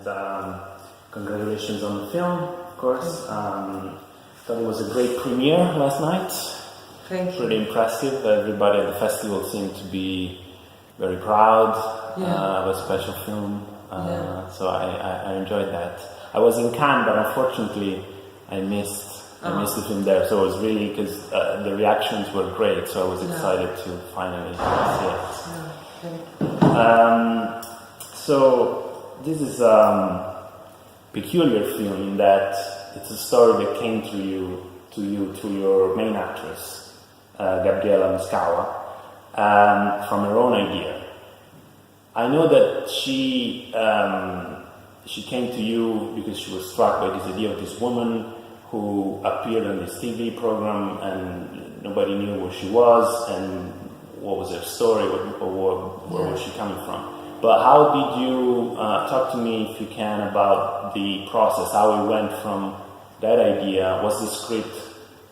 and congratulations on the film, of course. Thought it was a great premiere last night. Thank you. Pretty impressive. Everybody at the festival seemed to be very proud of a special film. So I enjoyed that. I was in Cannes, but unfortunately I missed the film there. So it was really, because the reactions were great, so I was excited to finally see it. So this is a peculiar film in that it's a story that came through your main actress, Gabriela Muskala, from her own idea. I know that she came to you because she was struck by this idea of this woman who appeared on this TV program and nobody knew where she was and what was her story, where was she coming from. But how did you, talk to me if you can about the process, how it went from that idea? Was the script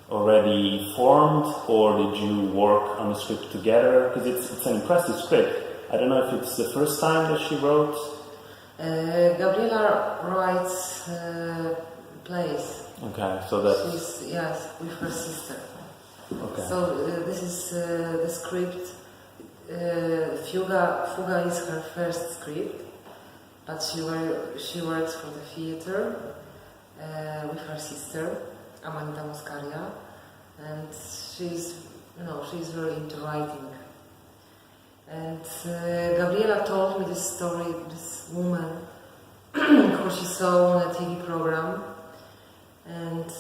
already formed, or did you work on the script together? Because it's an impressive script. I don't know if it's the first time that she wrote. Gabriela writes plays. Okay, so that she's with her sister. Okay. So this is the script. Fugue is her first script, but she works for the theater with her sister, Muskala, and she's very into writing. And Gabriela told me this story, this woman who she saw on a TV program, and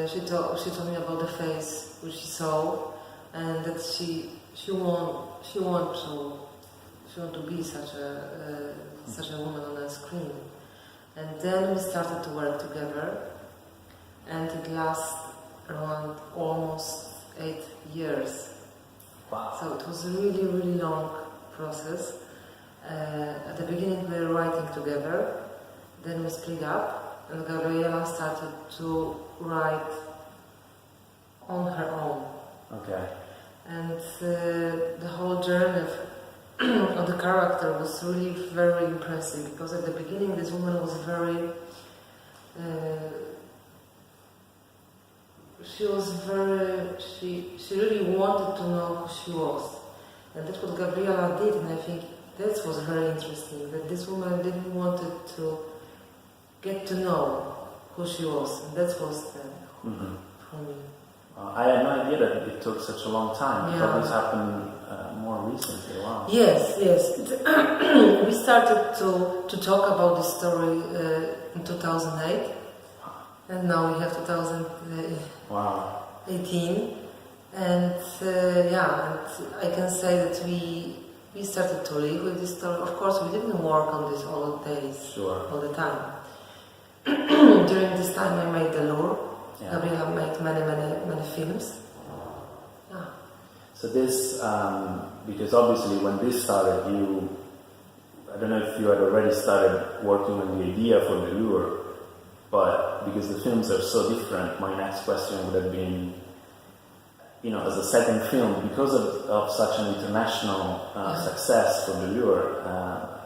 she told me about the face which she saw, and that she want to be such a woman on a screen. And then we started to work together, and it lasted around almost 8 years. Wow. So it was a really, really long process. At the beginning we were writing together, then we split up, and Gabriela started to write on her own. Okay. And the whole journey of the character was really very impressive, because at the beginning this woman was very she really wanted to know who she was, and that's what Gabriela did, and I think that was very interesting, that this woman didn't want to get to know who she was, and that was for me. I had no idea that it took such a long time. I thought this happened more recently. Wow. Yes. We started to talk about this story in 2008, and now we have 2018, and and I can say that we started to live with this story. Of course, we didn't work on this all days, all the time. During this time, I made The Lure. Gabriela made many films. So this, because obviously when this started, I don't know if you had already started working on the idea for The Lure, but because the films are so different, my next question would have been, as a second film, because of such an international success for The Lure,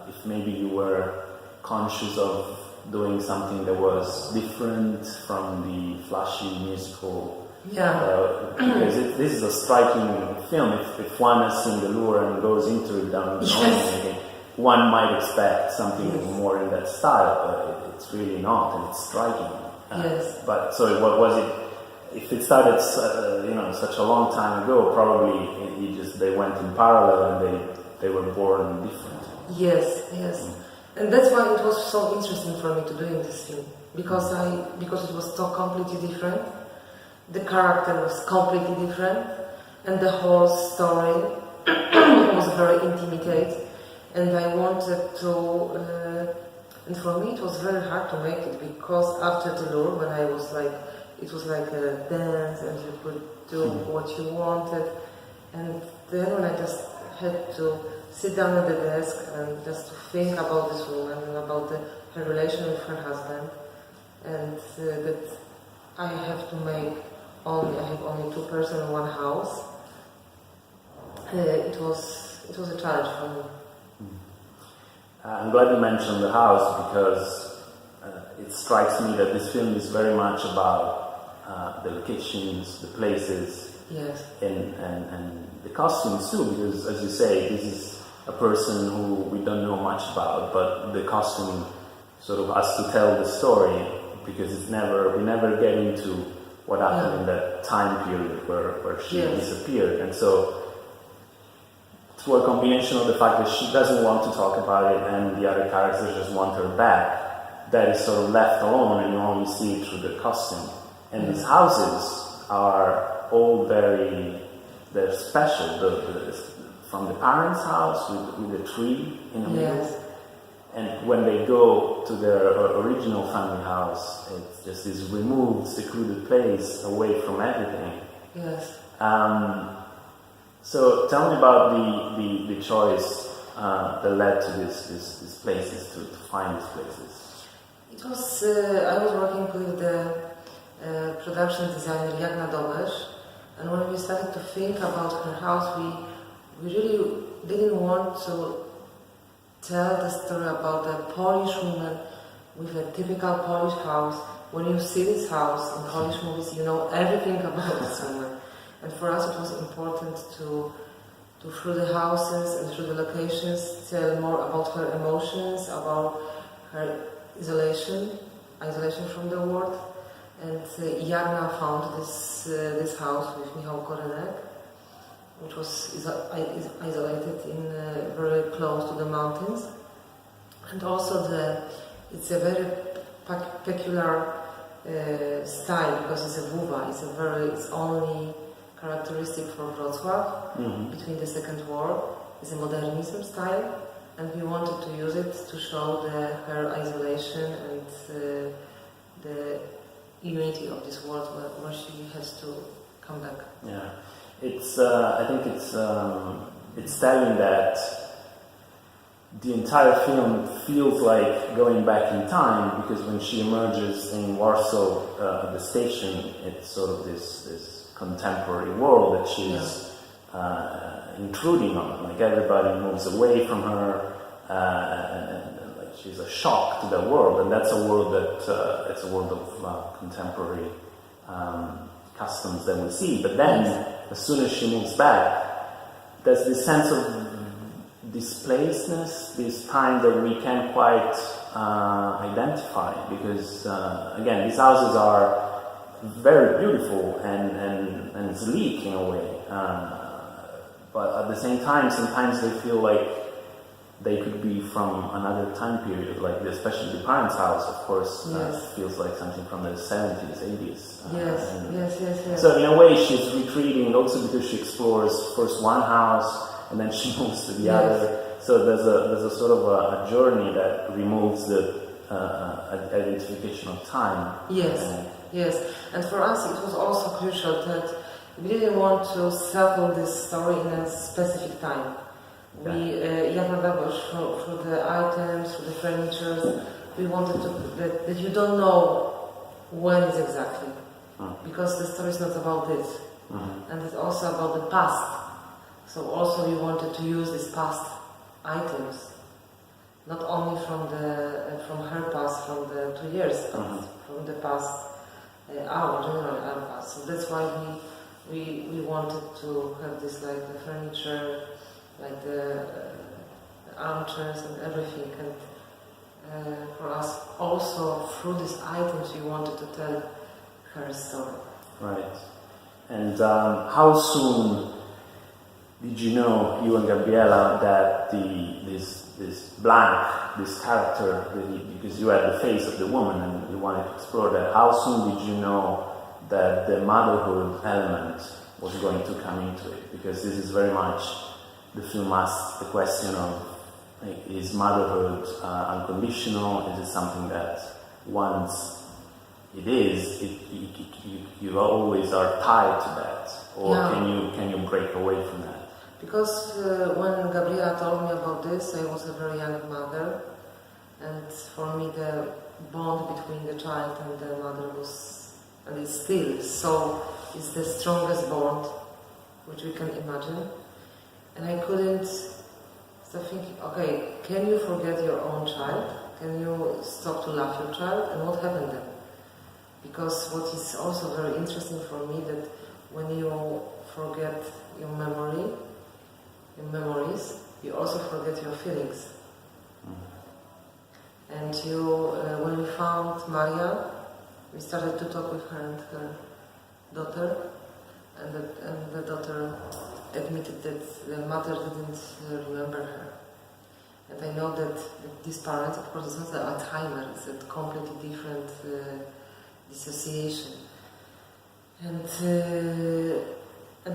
if maybe you were conscious of doing something that was different from the flashy musical. Because this is a striking film. If one has seen The Lure and goes into it down the line, one might expect something more in that style, but it's really not, and it's striking. But so what was it? If it started, such a long time ago, probably they went in parallel and they were born different. Yes. And that's why it was so interesting for me to doing this film, because it was so completely different. The character was completely different, and the whole story was very intimate. And I wanted to, and for me it was very hard to make it, because after The Lure, when I was it was like a dance, and you could do what you wanted. And then when I just had to sit down at the desk and just to think about this woman and about her relation with her husband, and that I have only 2 persons in one house. It was a challenge for me. I'm glad you mentioned the house, because it strikes me that this film is very much about the locations, the places, yes, and the costumes too, because as you say, this is a person who we don't know much about, but the costume sort of has to tell the story, because we never get into what happened in that time period where she disappeared. And so through a combination of the fact that she doesn't want to talk about it and the other characters just want her back, that is sort of left alone and you only see it through the costume. And these houses are all they're special. From the parents' house with the tree in the middle. And when they go to their original family house, it's just this removed, secluded place away from everything. Yes. So tell me about the choice that led to these places, to find these places. It was, I was working with the production designer Jagna Dobesz, and when we started to think about her house, we really didn't want to tell the story about the Polish woman with a typical Polish house. When you see this house in Polish movies, you know everything about this woman. And for us it was important to through the houses and through the locations, tell more about her emotions, about her isolation from the world. And Jagna found this house with Michał Korynek, which was isolated in very close to the mountains, and also it's a very peculiar style, because it's a wuwa. It's only characteristic for Wrocław between the Second War. It's a modernism style, and we wanted to use it to show her isolation and the unity of this world where she has to come back. Yeah. It's. I think it's telling that the entire film feels like going back in time, because when she emerges in Warsaw at the station, it's sort of this contemporary world that she's intruding on. Like everybody moves away from her, and like she's a shock to the world, and that's a world that it's a world of contemporary customs that we see. But then, as soon as she moves back, there's this sense of displacedness, this time that we can't quite identify, because again, these houses are very beautiful and sleek in a way, but at the same time, sometimes they feel like they could be from another time period, like especially the parents' house, of course, feels like something from the 70s, 80s. Yes. So in a way, she's retreating also because she explores first one house and then she moves to the other. So there's a sort of a journey that removes the identification of time. Yes. And for us, it was also crucial that we didn't want to settle this story in a specific time. Jagna Dobesz, through the items, through the furniture, we wanted that you don't know when it's exactly, because the story is not about this, and it's also about the past. So also we wanted to use these past items, not only from her past, from the 2 years, but from the past, our past. So that's why we wanted to have this, like the furniture, like the armchairs and everything, and for us also through these items we wanted to tell her story. Right. And how soon did you know, you and Gabriela, that this character, because you had the face of the woman and you wanted to explore that, how soon did you know that the motherhood element was going to come into it? Because this is very much, the film asks the question of, is motherhood unconditional? Is it something that once it is, you always are tied to that? Or can you break away from that? Because when Gabriela told me about this, I was a very young mother, and for me the bond between the child and the mother was, and it's still so, it's the strongest bond which we can imagine. And I couldn't stop thinking, okay, can you forget your own child? Can you stop to love your child? And what happened then? Because what is also very interesting for me that when you forget your memories, you also forget your feelings. And when we found Maria, we started to talk with her and her daughter, and the daughter admitted that the mother didn't remember her. And I know that these parents, of course, it's not Alzheimer, it's a completely different dissociation. And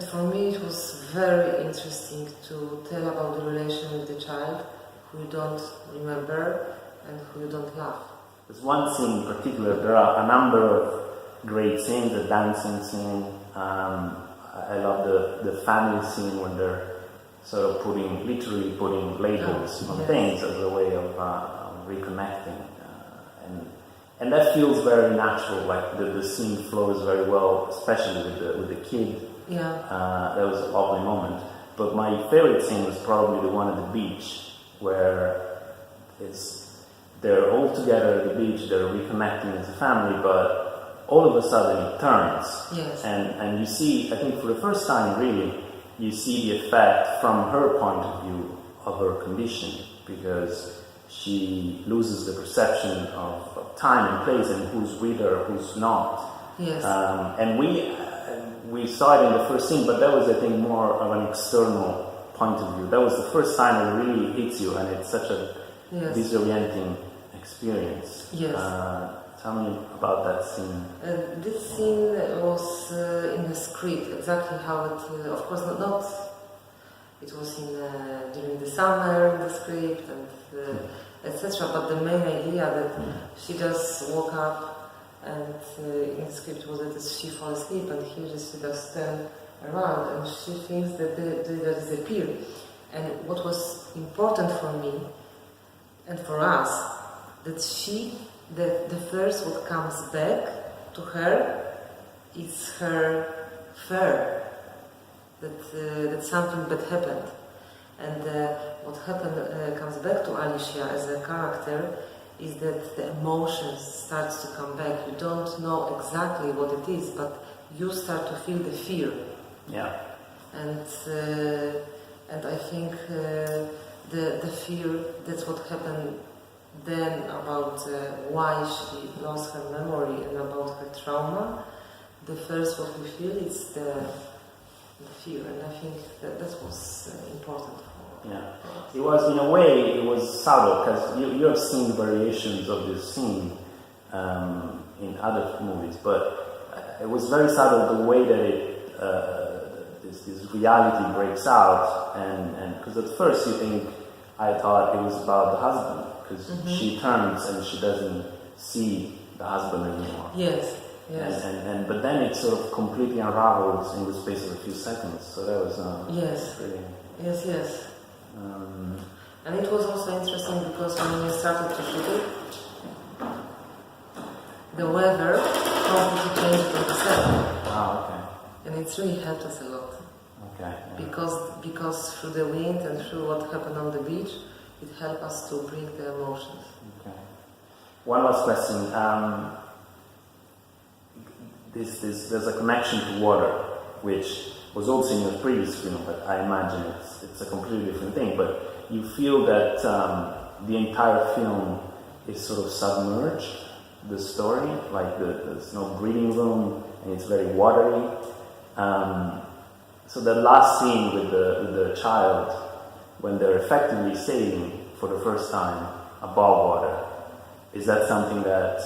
for me it was very interesting to tell about the relation with the child who you don't remember and who you don't love. There's one scene in particular. There are a number of great scenes, the dancing scene. I love the family scene when they're sort of literally putting labels on things as a way of reconnecting. And that feels very natural, like the scene flows very well, especially with the kid. Yeah. That was a lovely moment. But my favorite scene was probably the one at the beach, where they're all together at the beach, they're reconnecting as a family, but all of a sudden it turns. Yes. And you see, I think for the first time really, you see the effect from her point of view of her condition, because she loses the perception of time and place and who's with her, who's not. Yes. And we saw it in the first scene, but that was, I think, more of an external point of view. That was the first time it really hits you, and it's such a disorienting experience. Yes. Tell me about that scene. This scene was in the script, exactly how it, of course not it was during the summer in the script and etc. But the main idea that she just woke up and in the script was that she fall asleep and here she just turn around and she thinks that they disappear. And what was important for me and for us, that the first what comes back to her is her fear that something bad happened. And what comes back to Alicia as a character is that the emotions starts to come back. You don't know exactly what it is, but you start to feel the fear. Yeah. And I think the fear, that's what happened then about why she lost her memory and about her trauma. The first what we feel is the fear, and I think that was important. Yeah, it was, in a way, it was subtle, because you have seen variations of this scene in other movies, but it was very subtle the way that this reality breaks out, and because at first I thought it was about the husband, because she turns and she doesn't see the husband anymore. Yes. Yes. But then it sort of completely unravels in the space of a few seconds. So that was really... Yes. And it was also interesting because when we started to shoot it, the weather completely changed on the set. Ah, okay. And it's really helped us a lot. Okay. Yeah. Because through the wind and through what happened on the beach, it helped us to bring the emotions. Okay. One last question. There's a connection to water, which was also in your previous film, but I imagine it's a completely different thing. But you feel that the entire film is sort of submerged, the story, like there's no breathing room and it's very watery. So the last scene with the child, when they're effectively sailing for the first time above water, is that something that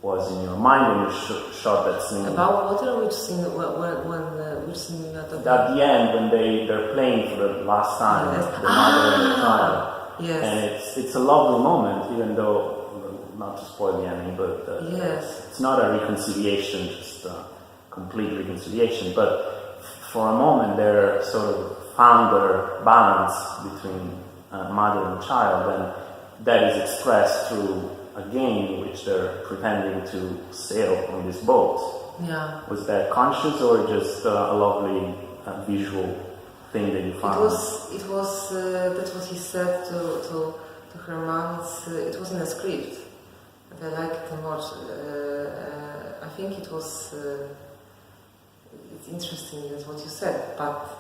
was in your mind when you shot that scene? About water, which scene? Which scene? At the end, when they're playing for the last time, the mother and the child. Yes. And it's a lovely moment, even though, not to spoil the ending, but it's not a reconciliation, just a complete reconciliation. But for a moment, they're sort of found their balance between mother and child, and that is expressed through a game in which they're pretending to sail on this boat. Yeah. Was that conscious or just a lovely visual thing that you found? It was. That's what he said to to her mom, it was in the script. And I liked it a lot. I think it was it's interesting as what you said, but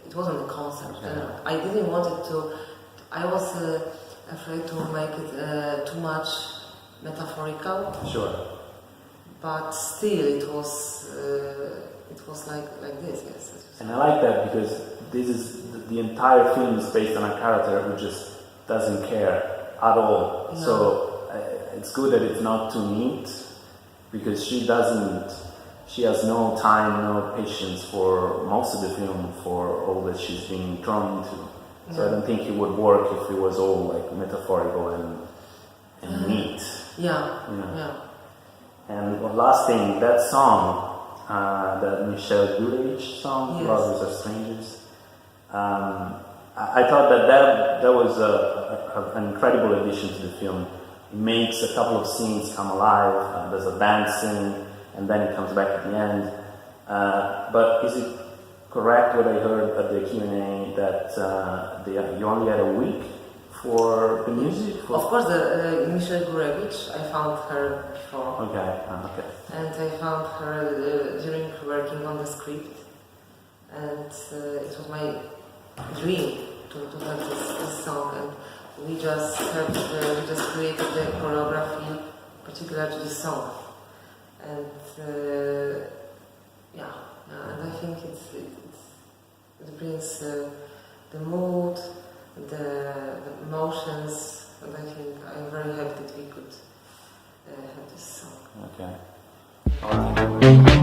it wasn't a concert. I didn't want it to. I was afraid to make it too much metaphorical. Sure. But still, it was like this. Yes. And I like that because this is the entire film is based on a character who just doesn't care at all. No. So it's good that it's not too neat because she has no time, no patience for most of the film for all that she's been thrown into. So I don't think it would work if it was all like metaphorical and neat. Yeah. You know? Yeah. And one last thing, that song, that Michelle Gurevich song, Yes. Lovers Are Strangers. I thought that was an incredible addition to the film. It makes a couple of scenes come alive. There's a dancing, and then it comes back at the end. But is it correct what I heard at the Q&A that you only had a week for the music? Of course, Michelle Gurevich, I found her before. Okay. And I found her during working on the script. And it was my dream to have this song. And we just created the choreography particular to this song. And and I think it brings the mood, the emotions, and I think I'm very happy that we could have this song. Okay. All right.